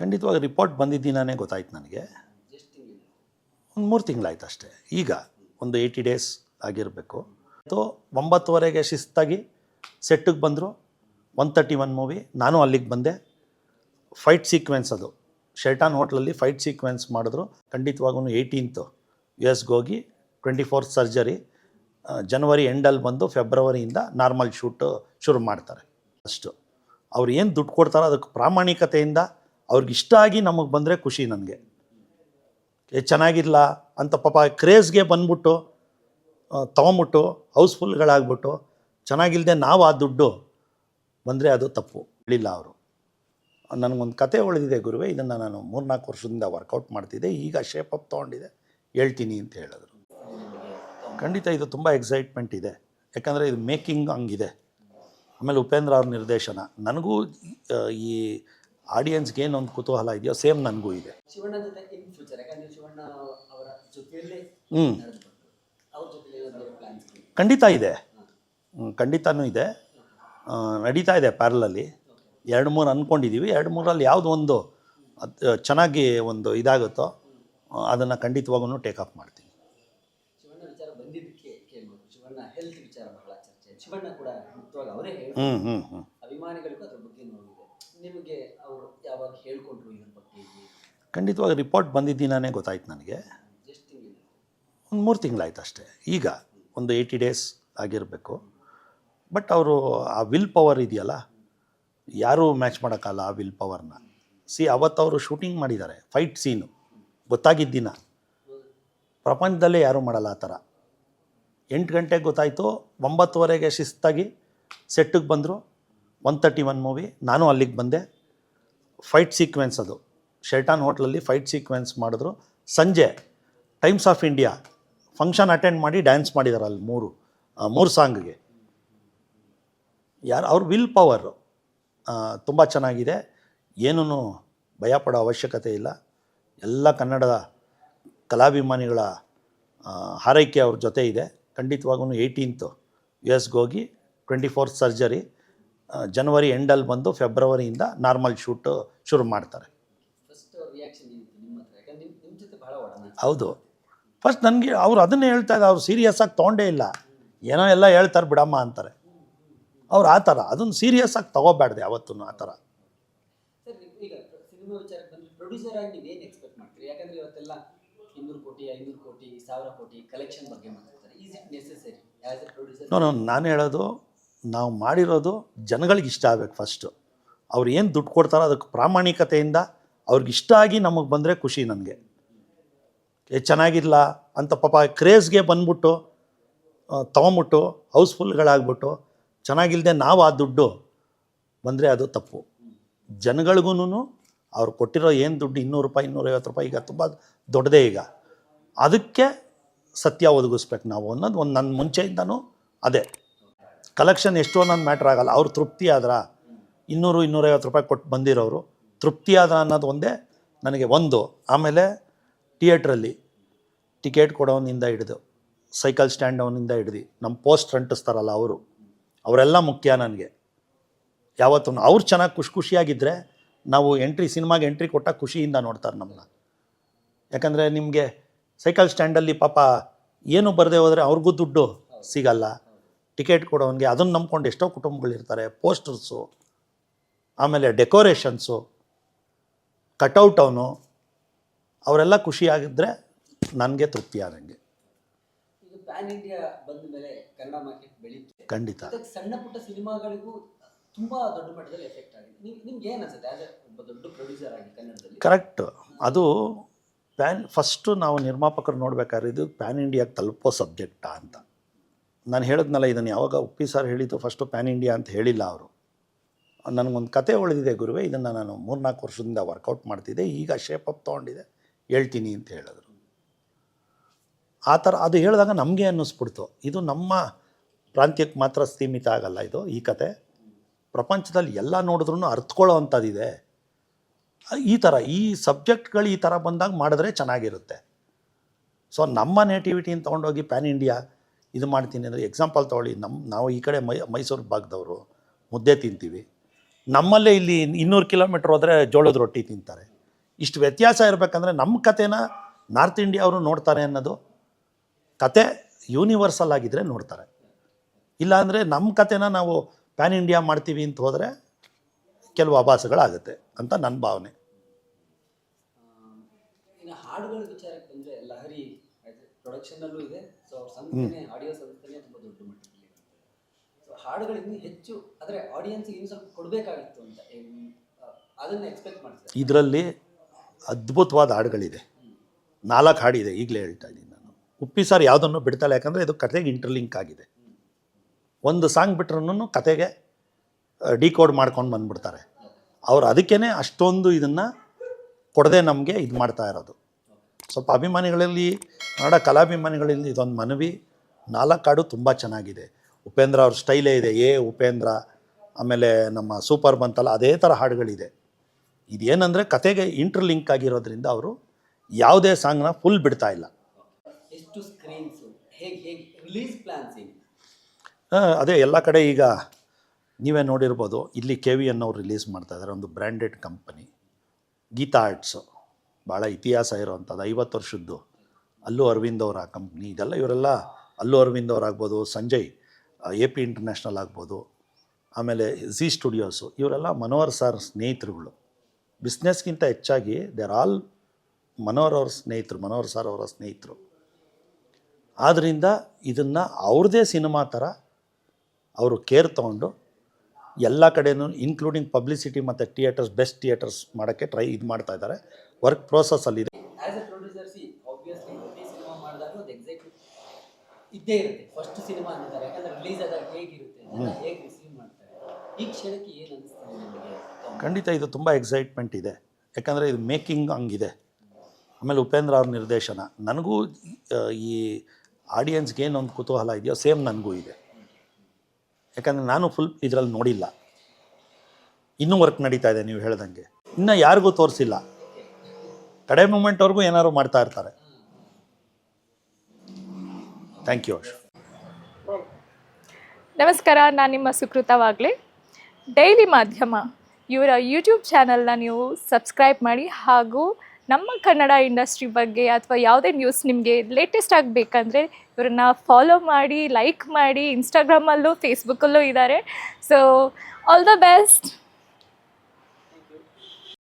ಖಂಡಿತವಾಗಿ ರಿಪೋರ್ಟ್ ಬಂದಿದ್ದೀನೇ ಗೊತ್ತಾಯ್ತು ನನಗೆ. ಒಂದು 3 ತಿಂಗಳಾಯ್ತು ಅಷ್ಟೇ. ಈಗ ಒಂದು 80 ಡೇಸ್ ಆಗಿರಬೇಕು. 9:30ಗೆ ಶಿಸ್ತಾಗಿ ಸೆಟ್ಟಿಗೆ ಬಂದರು. 131 ಮೂವಿ. ನಾನು ಅಲ್ಲಿಗೆ ಬಂದೆ. ಫೈಟ್ ಸೀಕ್ವೆನ್ಸ್ ಅದು ಶೆಲ್ಟಾನ್ ಹೋಟ್ಲಲ್ಲಿ ಫೈಟ್ ಸೀಕ್ವೆನ್ಸ್ ಮಾಡಿದ್ರು. ಖಂಡಿತವಾಗೂ 18th US ಹೋಗಿ 24th ಸರ್ಜರಿ. ಜನವರಿ ಎಂಡಲ್ಲಿ ಬಂದು ಫೆಬ್ರವರಿಯಿಂದ ನಾರ್ಮಲ್ ಶೂಟು ಶುರು ಮಾಡ್ತಾರೆ. ಅಷ್ಟು ಅವ್ರು ಏನು ದುಡ್ಡು ಕೊಡ್ತಾರೋ ಅದಕ್ಕೆ ಪ್ರಾಮಾಣಿಕತೆಯಿಂದ ಅವ್ರಿಗೆ ಇಷ್ಟ ಆಗಿ ನಮಗೆ ಬಂದರೆ ಖುಷಿ ನನಗೆ. ಚೆನ್ನಾಗಿಲ್ಲ ಅಂತ ಪಾಪ ಕ್ರೇಜ್ಗೆ ಬಂದ್ಬಿಟ್ಟು ತೊಗೊಂಬಿಟ್ಟು ಹೌಸ್ಫುಲ್ಗಳಾಗ್ಬಿಟ್ಟು ಚೆನ್ನಾಗಿಲ್ಲದೆ ನಾವು ಆ ದುಡ್ಡು ಬಂದರೆ ಅದು ತಪ್ಪು. ಹೇಳಿಲ್ಲ ಅವರು. ನನಗೊಂದು ಕತೆ ಉಳಿದಿದೆ ಗುರುವೆ, ಇದನ್ನು ನಾನು 3-4 ವರ್ಷದಿಂದ ವರ್ಕೌಟ್ ಮಾಡ್ತಿದ್ದೆ, ಈಗ ಶೇಪ್ ಅಪ್ ತೊಗೊಂಡಿದೆ, ಹೇಳ್ತೀನಿ ಅಂತ ಹೇಳಿದ್ರು. ಖಂಡಿತ ಇದು ತುಂಬ ಎಕ್ಸೈಟ್ಮೆಂಟ್ ಇದೆ, ಯಾಕಂದರೆ ಇದು ಮೇಕಿಂಗ್ ಹಂಗಿದೆ. ಆಮೇಲೆ ಉಪೇಂದ್ರ ಅವ್ರ ನಿರ್ದೇಶನ. ನನಗೂ ಈ ಆಡಿಯನ್ಸ್ಗೆ ಏನೊಂದು ಕುತೂಹಲ ಇದೆಯೋ ಸೇಮ್ ನನಗೂ ಇದೆ. ಖಂಡಿತ ಇದೆ, ಖಂಡಿತನೂ ಇದೆ, ನಡೀತಾ ಇದೆ ಪ್ಯಾರಲಲ್ಲಿ. 2-3 ಅಂದ್ಕೊಂಡಿದ್ದೀವಿ. 2-3ರಲ್ಲಿ ಯಾವುದೋ ಒಂದು ಚೆನ್ನಾಗಿ ಒಂದು ಇದಾಗುತ್ತೋ ಅದನ್ನು ಖಂಡಿತವಾಗೂ ಟೇಕ್ ಆಫ್ ಮಾಡ್ತೀನಿ. ಖಂಡಿತವಾಗಿ ರಿಪೋರ್ಟ್ ಬಂದಿದ್ದೀನೇ ಗೊತ್ತಾಯ್ತು ನನಗೆ. ಒಂದು 3 ತಿಂಗಳಾಯ್ತು ಅಷ್ಟೇ. ಈಗ ಒಂದು 80 ಡೇಸ್ ಆಗಿರಬೇಕು. ಬಟ್ ಅವರು ಆ ವಿಲ್ ಪವರ್ ಇದೆಯಲ್ಲ, ಯಾರೂ ಮ್ಯಾಚ್ ಮಾಡೋಕ್ಕಲ್ಲ ಆ ವಿಲ್ ಪವರ್ನ. ಅವತ್ತವರು ಶೂಟಿಂಗ್ ಮಾಡಿದ್ದಾರೆ ಫೈಟ್ ಸೀನು, ಗೊತ್ತಾಗಿದ್ದ ದಿನ. ಪ್ರಪಂಚದಲ್ಲೇ ಯಾರೂ ಮಾಡಲ್ಲ ಆ ಥರ. 8 ಗಂಟೆಗೆ ಗೊತ್ತಾಯಿತು. 9:30ಗೆ ಶಿಸ್ತಾಗಿ ಸೆಟ್ಟಿಗೆ ಬಂದರು. 131 ಮೂವಿ. ನಾನು ಅಲ್ಲಿಗೆ ಬಂದೆ. ಫೈಟ್ ಸೀಕ್ವೆನ್ಸ್ ಅದು ಶೆಲ್ಟಾನ್ ಹೋಟ್ಲಲ್ಲಿ ಫೈಟ್ ಸೀಕ್ವೆನ್ಸ್ ಮಾಡಿದ್ರು. ಸಂಜೆ times of India function attend ಮಾಡಿ ಡ್ಯಾನ್ಸ್ ಮಾಡಿದ್ದಾರೆ ಅಲ್ಲಿ 3 ಸಾಂಗ್ಗೆ. ಅವ್ರ ವಿಲ್ ಪವರು ತುಂಬ ಚೆನ್ನಾಗಿದೆ. ಏನೂ ಭಯಪಡೋ ಅವಶ್ಯಕತೆ ಇಲ್ಲ. ಎಲ್ಲ ಕನ್ನಡದ ಕಲಾಭಿಮಾನಿಗಳ ಹಾರೈಕೆ ಅವ್ರ ಜೊತೆ ಇದೆ. ಖಂಡಿತವಾಗೂ 18th US ಹೋಗಿ 24th ಸರ್ಜರಿ. ಜನವರಿ ಎಂಡಲ್ಲಿ ಬಂದು ಫೆಬ್ರವರಿಯಿಂದ ನಾರ್ಮಲ್ ಶೂಟು ಶುರು ಮಾಡ್ತಾರೆ. ಹೌದು, ಫಸ್ಟ್ ನನಗೆ ಅವ್ರು ಅದನ್ನೇ ಹೇಳ್ತಾ ಇದ್ದಾರೆ. ಅವ್ರು ಸೀರಿಯಸ್ಸಾಗಿ ತೊಗೊಂಡೇ ಇಲ್ಲ. ಏನೋ ಎಲ್ಲ ಹೇಳ್ತಾರೆ ಬಿಡಮ್ಮ ಅಂತಾರೆ ಅವ್ರು. ಆ ಥರ ಅದನ್ನು ಸೀರಿಯಸ್ಸಾಗಿ ತೊಗೋಬಾರ್ದು ಯಾವತ್ತೂ ಆ ಥರ. ನಾನು ಹೇಳೋದು, ನಾವು ಮಾಡಿರೋದು ಜನಗಳಿಗೆ ಇಷ್ಟ ಆಗಬೇಕು ಫಸ್ಟು. ಅವ್ರು ಏನು ದುಡ್ಡು ಕೊಡ್ತಾರೋ ಅದಕ್ಕೆ ಪ್ರಾಮಾಣಿಕತೆಯಿಂದ ಅವ್ರಿಗೆ ಇಷ್ಟ ಆಗಿ ನಮಗೆ ಬಂದರೆ ಖುಷಿ ನನಗೆ. ಚೆನ್ನಾಗಿಲ್ಲ ಅಂತ ಪಾಪ ಕ್ರೇಜ್ಗೆ ಬಂದ್ಬಿಟ್ಟು ತೊಗೊಂಬಿಟ್ಟು ಹೌಸ್ಫುಲ್ಗಳಾಗ್ಬಿಟ್ಟು ಚೆನ್ನಾಗಿಲ್ಲದೆ ನಾವು ಆ ದುಡ್ಡು ಬಂದರೆ ಅದು ತಪ್ಪು. ಜನಗಳಿಗೂ ಅವ್ರು ಕೊಟ್ಟಿರೋ ಏನು ದುಡ್ಡು ₹200, ₹250 ಈಗ ತುಂಬ ದೊಡ್ಡದೇ. ಈಗ ಅದಕ್ಕೆ ಸತ್ಯ ಒದಗಿಸ್ಬೇಕು ನಾವು ಅನ್ನೋದು ಒಂದು ನನ್ನ ಮುಂಚೆಯಿಂದನೂ ಅದೇ. ಕಲೆಕ್ಷನ್ ಎಷ್ಟು ಅನ್ನೋದು ಮ್ಯಾಟ್ರ್ ಆಗಲ್ಲ. ಅವ್ರು ತೃಪ್ತಿ ಆದ್ರೆ ₹200-250 ಕೊಟ್ಟು ಬಂದಿರೋರು ತೃಪ್ತಿ ಆದ್ರೆ ಅನ್ನೋದು ಒಂದೇ ನನಗೆ ಒಂದು. ಆಮೇಲೆ ಥಿಯೇಟ್ರಲ್ಲಿ ಟಿಕೆಟ್ ಕೊಡೋನಿಂದ ಹಿಡಿದು ಸೈಕಲ್ ಸ್ಟ್ಯಾಂಡ್ ಅವನಿಂದ ಹಿಡ್ದು ನಮ್ಮ ಪೋಸ್ಟರ್ ಅಂಟಿಸ್ತಾರಲ್ಲ ಅವರೆಲ್ಲ ಮುಖ್ಯ ನನಗೆ ಯಾವತ್ತೂ. ಅವ್ರು ಚೆನ್ನಾಗಿ ಖುಷಿಯಾಗಿದ್ದರೆ ನಾವು ಸಿನಿಮಾಗೆ ಎಂಟ್ರಿ ಕೊಟ್ಟಾಗ ಖುಷಿಯಿಂದ ನೋಡ್ತಾರೆ ನಮ್ಮನ್ನ. ಯಾಕಂದರೆ ನಿಮಗೆ ಸೈಕಲ್ ಸ್ಟ್ಯಾಂಡಲ್ಲಿ ಪಾಪ ಏನು ಬರದೆ ಹೋದರೆ ಅವ್ರಿಗೂ ದುಡ್ಡು ಸಿಗಲ್ಲ. ಟಿಕೆಟ್ ಕೊಡೋನಿಗೆ ಅದನ್ನು ನಂಬ್ಕೊಂಡು ಎಷ್ಟೋ ಕುಟುಂಬಗಳಿರ್ತಾರೆ. ಪೋಸ್ಟರ್ಸು, ಆಮೇಲೆ ಡೆಕೋರೇಷನ್ಸು, ಕಟೌಟ್ ಅವರೆಲ್ಲ ಖುಷಿಯಾಗಿದ್ದರೆ ನನಗೆ ತೃಪ್ತಿ ಆದಂಗೆ. ಪ್ಯಾನ್ ಇಂಡಿಯಾ ಬಂದ ಮೇಲೆ ಕನ್ನಡ ಮಾರ್ಕೆಟ್ ಬೆಳೀತು. ಖಂಡಿತ ಸಣ್ಣ ಪುಟ್ಟ ಸಿನಿಮಾಗಳಿಗೂ ತುಂಬಾ ದೊಡ್ಡ ಮಟ್ಟದಲ್ಲಿ ಎಫೆಕ್ಟ್ ಆಗಿದೆ. ನಿಮ್ಗೆ ಏನು ಅನ್ಸುತ್ತೆ ಆಸ್ ಒಬ್ಬ ದೊಡ್ಡ ಪ್ರೊಡ್ಯೂಸರ್ ಆಗಿ ಕನ್ನಡದಲ್ಲಿ? ಕರೆಕ್ಟ್. ಅದು ಫಸ್ಟು ನಾವು ನಿರ್ಮಾಪಕರು ನೋಡ್ಬೇಕಾದ್ರೆ ಇದು ಪ್ಯಾನ್ ಇಂಡಿಯಾಗೆ ತಲುಪೋ ಸಬ್ಜೆಕ್ಟಾ ಅಂತ. ನಾನು ಹೇಳಿದ್ನಲ್ಲ, ಇದನ್ನು ಯಾವಾಗ ಉಪ್ಪಿ ಸರ್ ಹೇಳಿದ್ದು ಫಸ್ಟು ಪ್ಯಾನ್ ಇಂಡಿಯಾ ಅಂತ ಹೇಳಿಲ್ಲ ಅವರು. ನನಗೊಂದು ಕತೆ ಉಳಿದಿದೆ ಗುರುವೆ, ಇದನ್ನು ನಾನು 3-4 ವರ್ಷದಿಂದ ವರ್ಕೌಟ್ ಮಾಡ್ತಿದ್ದೆ, ಈಗ ಶೇಪ್ ಅಪ್ ತೊಗೊಂಡಿದೆ, ಹೇಳ್ತೀನಿ ಅಂತ ಹೇಳಿದ್ರು. ಆ ಥರ ಅದು ಹೇಳಿದಾಗ ನಮಗೆ ಅನ್ನಿಸ್ಬಿಡ್ತು, ಇದು ನಮ್ಮ ಪ್ರಾಂತ್ಯಕ್ಕೆ ಮಾತ್ರ ಸೀಮಿತ ಆಗಲ್ಲ ಇದು. ಈ ಕತೆ ಪ್ರಪಂಚದಲ್ಲಿ ಎಲ್ಲ ನೋಡಿದ್ರೂ ಅರ್ಥಕೊಳ್ಳೋ ಅಂಥದ್ದಿದೆ. ಈ ಥರ ಈ ಸಬ್ಜೆಕ್ಟ್ಗಳು ಈ ಥರ ಬಂದಾಗ ಮಾಡಿದ್ರೆ ಚೆನ್ನಾಗಿರುತ್ತೆ. ಸೊ ನಮ್ಮ ನೇಟಿವಿಟಿನ ತೊಗೊಂಡೋಗಿ ಪ್ಯಾನ್ ಇಂಡಿಯಾ ಇದು ಮಾಡ್ತೀನಿ ಅಂದರೆ, ಎಕ್ಸಾಂಪಲ್ ತೊಗೊಳ್ಳಿ, ನಾವು ಈ ಕಡೆ ಮೈಸೂರು ಭಾಗದವರು ಮುದ್ದೆ ತಿಂತೀವಿ. ನಮ್ಮಲ್ಲೇ ಇಲ್ಲಿ 200 ಕಿಲೋಮೀಟ್ರ್ ಹೋದರೆ ಜೋಳದ ರೊಟ್ಟಿ ತಿಂತಾರೆ. ಇಷ್ಟು ವ್ಯತ್ಯಾಸ ಇರಬೇಕಂದ್ರೆ ನಮ್ಮ ಕತೆನ ನಾರ್ತ್ ಇಂಡಿಯಾ ಅವರು ನೋಡ್ತಾರೆ ಅನ್ನೋದು, ಕತೆ ಯೂನಿವರ್ಸಲ್ ಆಗಿದ್ದರೆ ನೋಡ್ತಾರೆ. ಇಲ್ಲಾಂದರೆ ನಮ್ಮ ಕತೆನ ನಾವು ಪ್ಯಾನ್ ಇಂಡಿಯಾ ಮಾಡ್ತೀವಿ ಅಂತ ಹೋದರೆ ಕೆಲವು ಆಭಾಸಗಳಾಗುತ್ತೆ ಅಂತ ನನ್ನ ಭಾವನೆ. ಇನ್ನು ಹಾಡುಗಳ ವಿಚಾರಕ್ಕೆ ಬಂದರೆ ಲಹರಿ ಪ್ರೊಡಕ್ಷನಲ್ಲೂ ಇದೆ. ಸೊ ಅವ್ರ ಸಂಸ್ಥೆನೇ ಆಡಿಯೋ ಸಂಸ್ಥೆನೇ ತುಂಬ ದೊಡ್ಡ ಮಟ್ಟದಲ್ಲಿ. ಸೊ ಹಾಡುಗಳು ಇನ್ನೂ ಹೆಚ್ಚು ಆದರೆ ಆಡಿಯನ್ಸ್ಗೆ ಇನ್ನೂ ಸ್ವಲ್ಪ ಕೊಡಬೇಕಾಗಿತ್ತು ಅಂತ ಅದನ್ನು ಎಕ್ಸ್ಪೆಕ್ಟ್ ಮಾಡ್ತಾರೆ. ಇದರಲ್ಲಿ ಅದ್ಭುತವಾದ ಹಾಡುಗಳಿದೆ, 4 ಹಾಡಿದೆ, ಈಗಲೇ ಹೇಳ್ತಾ ಇದ್ದೀನಿ ನಾನು. ಉಪ್ಪಿ ಸರ್ ಯಾವುದನ್ನು ಬಿಡ್ತಾಳೆ, ಯಾಕಂದರೆ ಇದು ಕತೆಗೆ ಇಂಟರ್ಲಿಂಕ್ ಆಗಿದೆ. ಒಂದು ಸಾಂಗ್ ಬಿಟ್ರೂ ಕತೆಗೆ ಡಿಕೋಡ್ ಮಾಡ್ಕೊಂಡು ಬಂದುಬಿಡ್ತಾರೆ ಅವ್ರು. ಅದಕ್ಕೇ ಅಷ್ಟೊಂದು ಇದನ್ನು ಕೊಡದೆ ನಮಗೆ ಇದು ಮಾಡ್ತಾ ಇರೋದು. ಸ್ವಲ್ಪ ಅಭಿಮಾನಿಗಳಲ್ಲಿ, ಕನ್ನಡ ಕಲಾಭಿಮಾನಿಗಳಲ್ಲಿ ಇದೊಂದು ಮನವಿ, 4 ಹಾಡು ತುಂಬ ಚೆನ್ನಾಗಿದೆ. ಉಪೇಂದ್ರ ಅವ್ರ ಸ್ಟೈಲೇ ಇದೆ, ಉಪೇಂದ್ರ, ಆಮೇಲೆ ನಮ್ಮ ಸೂಪರ್ ಬಂತಲ್ಲ ಅದೇ ಥರ ಹಾಡುಗಳಿದೆ. ಇದೇನೆಂದರೆ ಕತೆಗೆ ಇಂಟರ್ಲಿಂಕ್ ಆಗಿರೋದ್ರಿಂದ ಅವರು ಯಾವುದೇ ಸಾಂಗ್ನ ಫುಲ್ ಬಿಡ್ತಾ ಇಲ್ಲ. ಎಷ್ಟು ಸ್ಕ್ರೀನ್ಸು, ಹೇಗೆ ರಿಲೀಸ್ ಪ್ಲಾನ್ಸ್ ಏನು? ಅದೇ ಎಲ್ಲ ಕಡೆ ಈಗ ನೀವೇ ನೋಡಿರ್ಬೋದು, ಇಲ್ಲಿ KVN ಅವ್ರು ರಿಲೀಸ್ ಮಾಡ್ತಾಯಿದ್ದಾರೆ, ಒಂದು ಬ್ರ್ಯಾಂಡೆಡ್ ಕಂಪನಿ ಗೀತಾ ಆರ್ಟ್ಸು, ಭಾಳ ಇತಿಹಾಸ ಇರೋವಂಥದ್ದು, 50 ವರ್ಷದ್ದು. ಅಲ್ಲು ಅರವಿಂದ್ ಅವರ ಕಂಪ್ನಿ ಇದೆಲ್ಲ. ಇವರೆಲ್ಲ ಅಲ್ಲು ಅರವಿಂದ್ ಅವರಾಗ್ಬೋದು, ಸಂಜಯ್ AP ಇಂಟರ್ನ್ಯಾಷನಲ್ ಆಗ್ಬೋದು, ಆಮೇಲೆ ಝೀ ಸ್ಟುಡಿಯೋಸು, ಇವರೆಲ್ಲ ಮನೋಹರ್ ಸರ್ ಸ್ನೇಹಿತರುಗಳು. ಬಿಸ್ನೆಸ್ಗಿಂತ ಹೆಚ್ಚಾಗಿ ದೇ ಆರ್ ಆಲ್ ಮನೋಹರ್ ಅವ್ರ ಸ್ನೇಹಿತರು, ಮನೋಹರ್ ಸರ್ ಅವರ ಸ್ನೇಹಿತರು. ಆದ್ದರಿಂದ ಇದನ್ನು ಅವ್ರದ್ದೇ ಸಿನಿಮಾ ಥರ ಅವರು ಕೇರ್ ತೊಗೊಂಡು ಎಲ್ಲ ಕಡೆಯೂ ಇನ್ಕ್ಲೂಡಿಂಗ್ ಪಬ್ಲಿಸಿಟಿ ಮತ್ತು ಥಿಯೇಟರ್ಸ್, ಬೆಸ್ಟ್ ಥಿಯೇಟರ್ಸ್ ಮಾಡೋಕ್ಕೆ ಇದು ಮಾಡ್ತಾ ಇದ್ದಾರೆ. ವರ್ಕ್ ಪ್ರೋಸೆಸ್ಸಲ್ಲಿದೆ. ಆ್ಯಸ್ ಎ ಪ್ರೊಡ್ಯೂಸರ್ ಆಬ್ವಿಯಸ್ಲಿ ಪ್ರತಿ ಸಿನಿಮಾ ಮಾಡಿದಾಗ ಒಂದು ಎಕ್ಸೈಟ್ಮೆಂಟ್ ಇದ್ದೇ ಇರುತ್ತೆ. ಫಸ್ಟ್ ಸಿನಿಮಾ ಅಂತಾರೆ, ಯಾಕಂದರೆ ರಿಲೀಸ್ ಆದಾಗ ಹೇಗಿರುತ್ತೆ, ಜನ ಹೇಗೆ ರಿಸೀವ್ ಮಾಡ್ತಾರೆ. ಈ ಕ್ಷಣಕ್ಕೆ ಏನು ಅನಿಸ್ತದೆ ನಿಮಗೆ? ಖಂಡಿತ ಇದು ತುಂಬ ಎಕ್ಸೈಟ್ಮೆಂಟ್ ಇದೆ, ಯಾಕಂದರೆ ಇದು ಮೇಕಿಂಗ್ ಹಂಗಿದೆ. ಆಮೇಲೆ ಉಪೇಂದ್ರ ಅವ್ರ ನಿರ್ದೇಶನ, ನನಗೂ ಈ ಆಡಿಯನ್ಸ್ಗೆ ಏನೊಂದು ಕುತೂಹಲ ಇದೆಯೋ ಸೇಮ್ ನನಗೂ ಇದೆ. ಯಾಕಂದರೆ ನಾನು ಫುಲ್ ಇದರಲ್ಲಿ ನೋಡಿಲ್ಲ, ಇನ್ನೂ ವರ್ಕ್ ನಡೀತಾ ಇದೆ. ನೀವು ಹೇಳ್ದಂಗೆ ಇನ್ನೂ ಯಾರಿಗೂ ತೋರಿಸಿಲ್ಲ, ಕಡೆ ಮೂಮೆಂಟ್ವರೆಗೂ ಏನಾದ್ರು ಮಾಡ್ತಾ ಇರ್ತಾರೆ. Thank you. ನಮಸ್ಕಾರ, ನಾನು ನಿಮ್ಮ ಸುಕೃತ ವಾಗ್ಲೆ. ಡೈಲಿ ಮಾಧ್ಯಮ ಇವರ ಯೂಟ್ಯೂಬ್ ಚಾನಲ್ನ ನೀವು ಸಬ್ಸ್ಕ್ರೈಬ್ ಮಾಡಿ, ಹಾಗೂ ನಮ್ಮ ಕನ್ನಡ ಇಂಡಸ್ಟ್ರಿ ಬಗ್ಗೆ ಅಥವಾ ಯಾವುದೇ ನ್ಯೂಸ್ ನಿಮಗೆ ಲೇಟೆಸ್ಟ್ ಆಗಬೇಕಂದ್ರೆ ಇವ್ರನ್ನ ಫಾಲೋ ಮಾಡಿ, ಲೈಕ್ ಮಾಡಿ. ಇನ್ಸ್ಟಾಗ್ರಾಮಲ್ಲೂ ಫೇಸ್ಬುಕ್ಕಲ್ಲೂ ಇದ್ದಾರೆ. So all the best.